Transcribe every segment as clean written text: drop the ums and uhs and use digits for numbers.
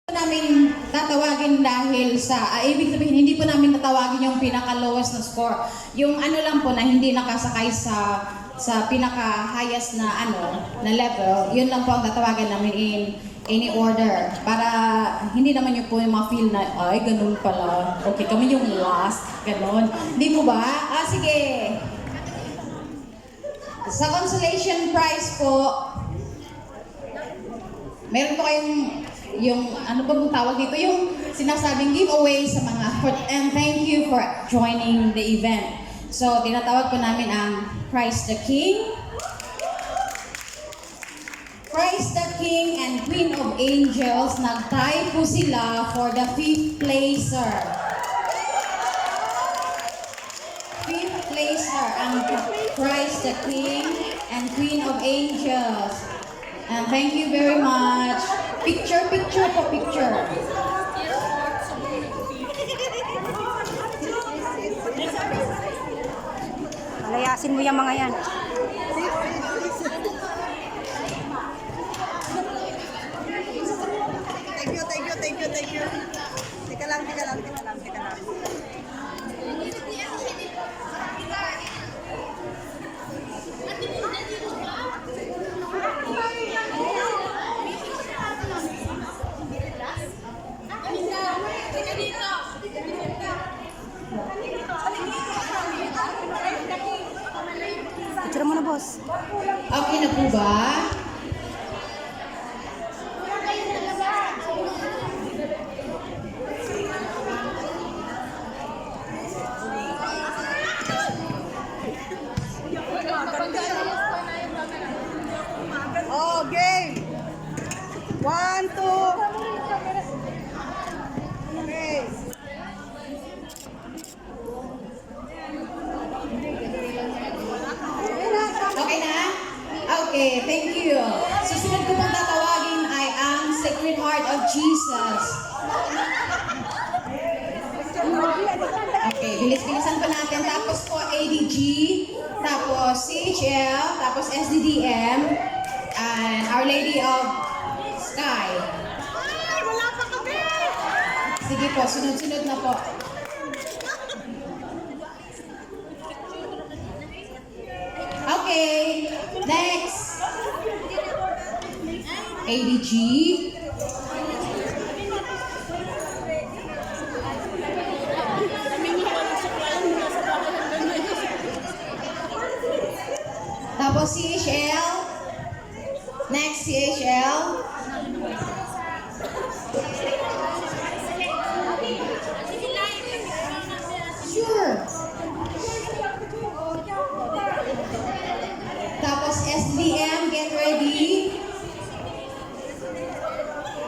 namin tatawagin dahil sa, ibig sabihin, hindi po namin tatawagin yung pinaka-lowest na score. Yung ano lang po na hindi nakasakay sa pinaka-highest na na level, yun lang po ang tatawagan namin in any order. Para hindi naman yung po yung ma-feel na, ay, ganun pala. Okay, kami yung last. Ganun. Hindi mo ba? Sige. Sa consolation prize po, meron po kayong yung ano ba mong tawag dito, yung sinasabing giveaway sa mga and thank you for joining the event. So, tinatawag po namin ang Christ the King, Christ the King and Queen of Angels. Nag-tie po sila for the 5th placer. 5th placer ang Christ the King and Queen of Angels. And thank you very much. Picture po, picture. Palayasin mo yung mga yan. Thank you. Teka lang. Picture mo na, boss. Okay na po ba? Oh, game! 1, 2. Okay. Okay na? Okay, thank you. Susunod ko pong tatawagin ay ang Sacred Heart of Jesus. Okay, bilis-bilisan pa natin. Tapos po ADG, tapos CHL, tapos SDDM, and Our Lady of Sky. Wala pa kami! Sige po, sunod-sunod na po. Okay, next. ADG. Tapos CHL. Next, CHL. Sure. Tapos SDM, get ready.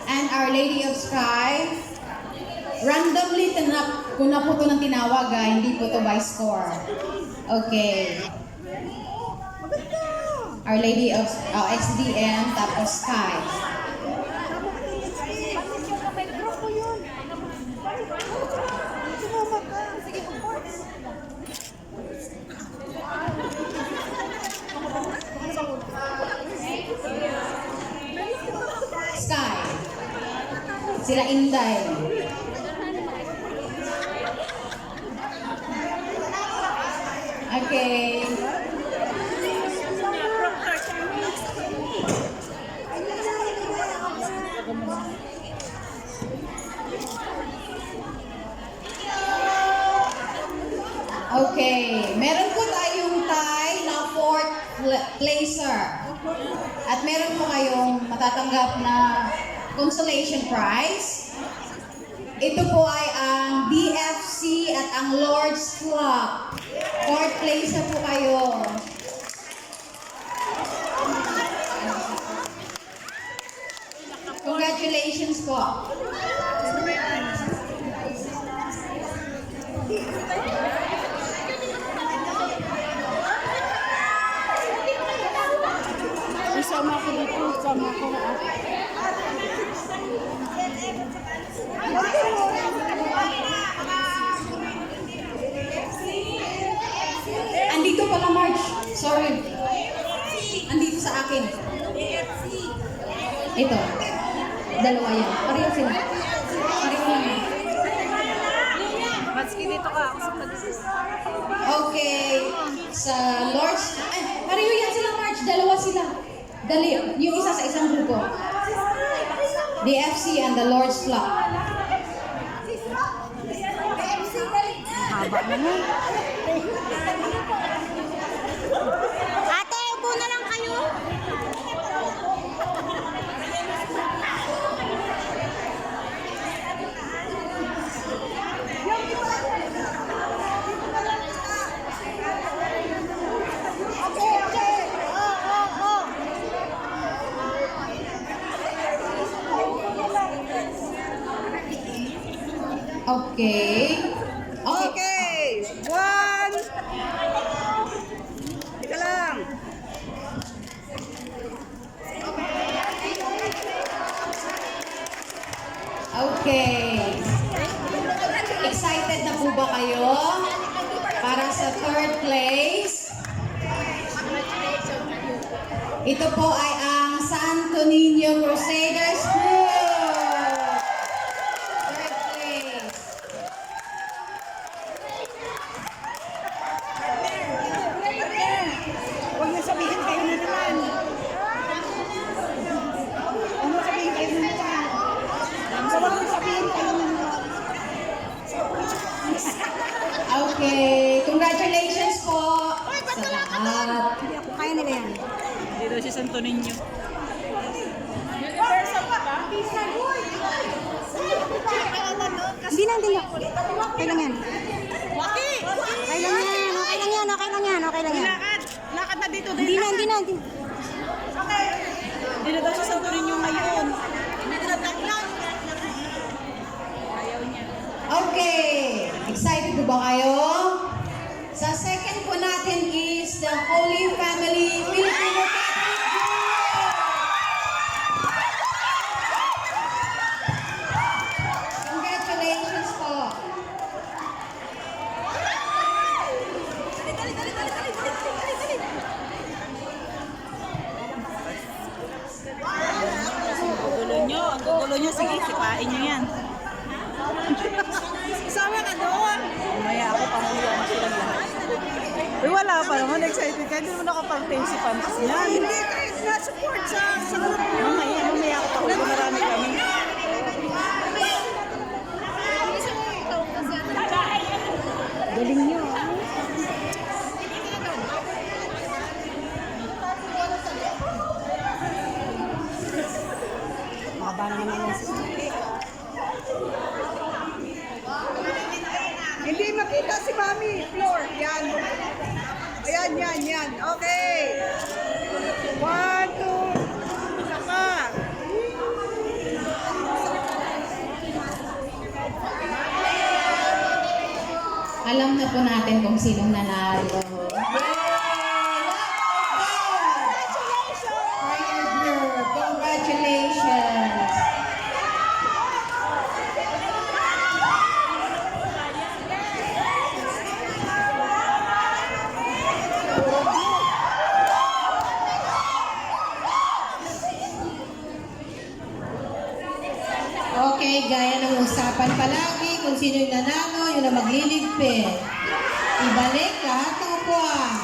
And Our Lady of Sky. Randomly tinap, kung na po ito ng tinawag, hindi po ito by score. Okay. Our Lady of XDM, tapos Sky. Sky. Sila Inday. Okay. Okay, meron po tayong tie na 4th placer. At meron po kayong matatanggap na consolation prize. Ito po ay ang DFC at ang Lord's Club. 4th placer po kayo. Congratulations po. Isama ko dito, isama ko na. Andito pala, Marge. Sorry. Andito sa akin. Ito. Dalawa yan. Pareho sila. sa Lord's... Ay, pareho yan sila, March. Dalawa sila. Dali, yung isa sa isang grupo. The FC and the Lord's Flock. Haba naman. Ate, upo na lang kayo. Okay. Okay. Okay. One. Teka lang. Okay. Excited na po ba kayo para sa third place? Ito po ay ang Santo Niño Crusaders Group. Third place. Huwag na sabihin kayo na naman. Huwag na sabihin kayo na naman. Huwag na sabihin kayo na naman. Okay. Congratulations po sa lahat. Hindi ako, kaya nila yan. Dito si Santo Niño. Hindi na, hindi na. Okay lang yan. Okay lang yan, okay lang yan, okay lang yan, okay lang yan. Lakad na dito. Hindi na, hindi na, hindi. Dito daw si Santo Niño ngayon. Okay. Excited po ba kayo? Sa second po natin is the Holy Family Filipino Catholic Group. Congratulations po. Ang gugulo nyo. Sige, sipain nyo yan. Sama ka doon. Mamaya ako pamuya na silang lahat. Uy, wala pa naman. Excited ka. Hindi mo nakapag-participants niyan. Hindi kahit na-support sa grupo. Mamaya ako pa. Uy, marami kami. Galing niyo. Mahaba na naman yan. Hindi makita si Mami. Floor. Yan. Ayan, yan, yan. Okay. One, two. Isa pa. Alam na po natin kung sinong nanalo. Congratulations! Okay, gaya ng usapan palagi, kung sino yung nanalo, yun ang magliligpit. Ibalik lahat ng upuan.